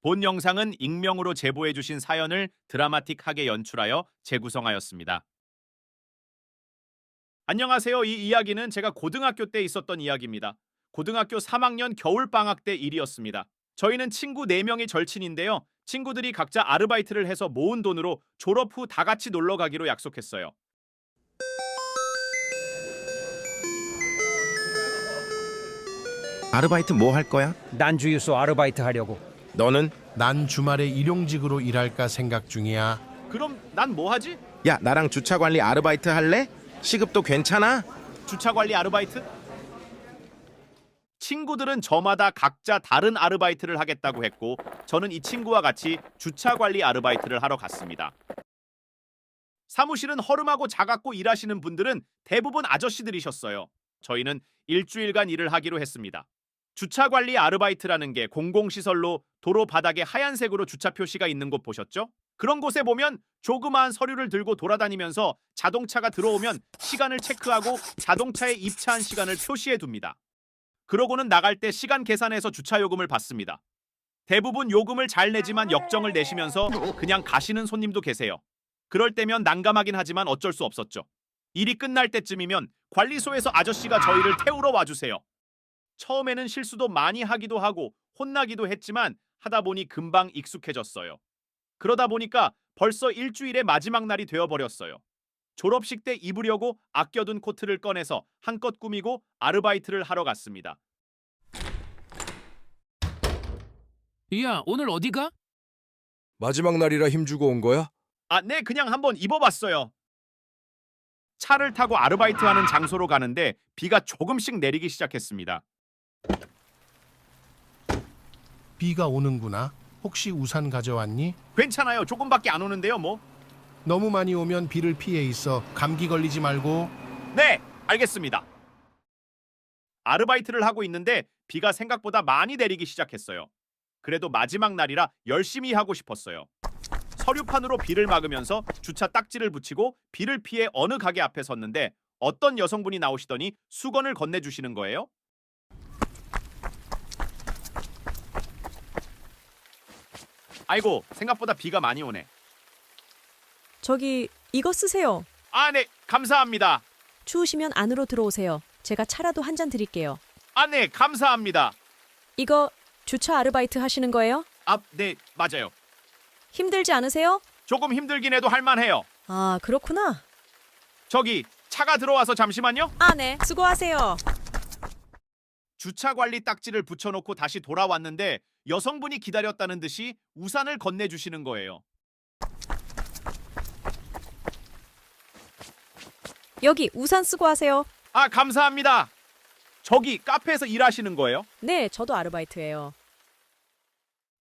본 영상은 익명으로 제보해주신 사연을 드라마틱하게 연출하여 재구성하였습니다. 안녕하세요. 이 이야기는 제가 고등학교 때 있었던 이야기입니다. 고등학교 3학년 겨울방학 때 일이었습니다. 저희는 친구 4명이 절친인데요. 친구들이 각자 아르바이트를 해서 모은 돈으로 졸업 후 다 같이 놀러 가기로 약속했어요. 아르바이트 뭐 할 거야? 난 주유소 아르바이트 하려고. 너는? 난 주말에 일용직으로 일할까 생각 중이야. 그럼 난 뭐 하지? 야, 나랑 주차 관리 아르바이트 할래? 시급도 괜찮아? 주차 관리 아르바이트? 친구들은 저마다 각자 다른 아르바이트를 하겠다고 했고 저는 이 친구와 같이 주차 관리 아르바이트를 하러 갔습니다. 사무실은 허름하고 작았고 일하시는 분들은 대부분 아저씨들이셨어요. 저희는 일주일간 일을 하기로 했습니다. 주차 관리 아르바이트라는 게 공공시설로 도로 바닥에 하얀색으로 주차 표시가 있는 곳 보셨죠? 그런 곳에 보면 조그마한 서류를 들고 돌아다니면서 자동차가 들어오면 시간을 체크하고 자동차에 입차한 시간을 표시해 둡니다. 그러고는 나갈 때 시간 계산해서 주차 요금을 받습니다. 대부분 요금을 잘 내지만 역정을 내시면서 그냥 가시는 손님도 계세요. 그럴 때면 난감하긴 하지만 어쩔 수 없었죠. 일이 끝날 때쯤이면 관리소에서 아저씨가 저희를 태우러 와주세요. 처음에는 실수도 많이 하기도 하고 혼나기도 했지만 하다 보니 금방 익숙해졌어요. 그러다 보니까 벌써 일주일의 마지막 날이 되어버렸어요. 졸업식 때 입으려고 아껴둔 코트를 꺼내서 한껏 꾸미고 아르바이트를 하러 갔습니다. 야, 오늘 어디 가? 마지막 날이라 힘주고 온 거야? 네, 그냥 한번 입어봤어요. 차를 타고 아르바이트하는 장소로 가는데 비가 조금씩 내리기 시작했습니다. 비가 오는구나. 혹시 우산 가져왔니? 괜찮아요. 조금밖에 안 오는데요, 뭐. 너무 많이 오면 비를 피해 있어. 감기 걸리지 말고. 네, 알겠습니다. 아르바이트를 하고 있는데 비가 생각보다 많이 내리기 시작했어요. 그래도 마지막 날이라 열심히 하고 싶었어요. 서류판으로 비를 막으면서 주차 딱지를 붙이고 비를 피해 어느 가게 앞에 섰는데 어떤 여성분이 나오시더니 수건을 건네주시는 거예요. 아이고, 생각보다 비가 많이 오네. 저기 이거 쓰세요. 네, 감사합니다. 추우시면 안으로 들어오세요. 제가 차라도 한 잔 드릴게요. 네, 감사합니다. 이거 주차 아르바이트 하시는 거예요? 네, 맞아요. 힘들지 않으세요? 조금 힘들긴 해도 할만해요. 아, 그렇구나. 저기 차가 들어와서 잠시만요. 네. 수고하세요. 주차 관리 딱지를 붙여놓고 다시 돌아왔는데 여성분이 기다렸다는 듯이 우산을 건네주시는 거예요. 여기 우산 쓰고 하세요. 감사합니다. 저기 카페에서 일하시는 거예요? 네, 저도 아르바이트예요.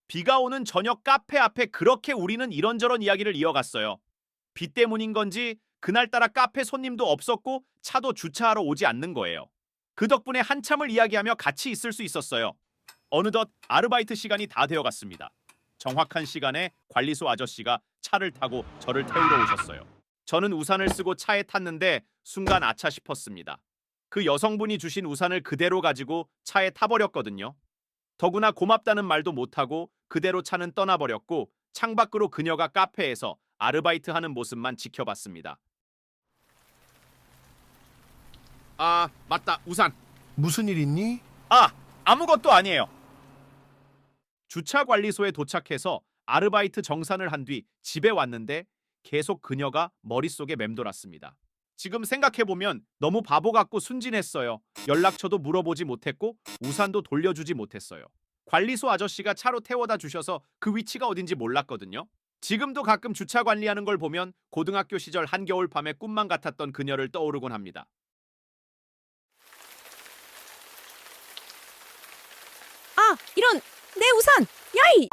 비가 오는 저녁 카페 앞에 그렇게 우리는 이런저런 이야기를 이어갔어요. 비 때문인 건지 그날따라 카페 손님도 없었고 차도 주차하러 오지 않는 거예요. 그 덕분에 한참을 이야기하며 같이 있을 수 있었어요. 어느덧 아르바이트 시간이 다 되어갔습니다. 정확한 시간에 관리소 아저씨가 차를 타고 저를 태우러 오셨어요. 저는 우산을 쓰고 차에 탔는데 순간 아차 싶었습니다. 그 여성분이 주신 우산을 그대로 가지고 차에 타버렸거든요. 더구나 고맙다는 말도 못하고 그대로 차는 떠나버렸고 창밖으로 그녀가 카페에서 아르바이트하는 모습만 지켜봤습니다. 맞다, 우산. 무슨 일 있니? 아무것도 아니에요. 주차 관리소에 도착해서 아르바이트 정산을 한 뒤 집에 왔는데 계속 그녀가 머릿속에 맴돌았습니다. 지금 생각해보면 너무 바보 같고 순진했어요. 연락처도 물어보지 못했고 우산도 돌려주지 못했어요. 관리소 아저씨가 차로 태워다 주셔서 그 위치가 어딘지 몰랐거든요. 지금도 가끔 주차 관리하는 걸 보면 고등학교 시절 한겨울 밤의 꿈만 같았던 그녀를 떠오르곤 합니다. 이런 내 우산! 야이!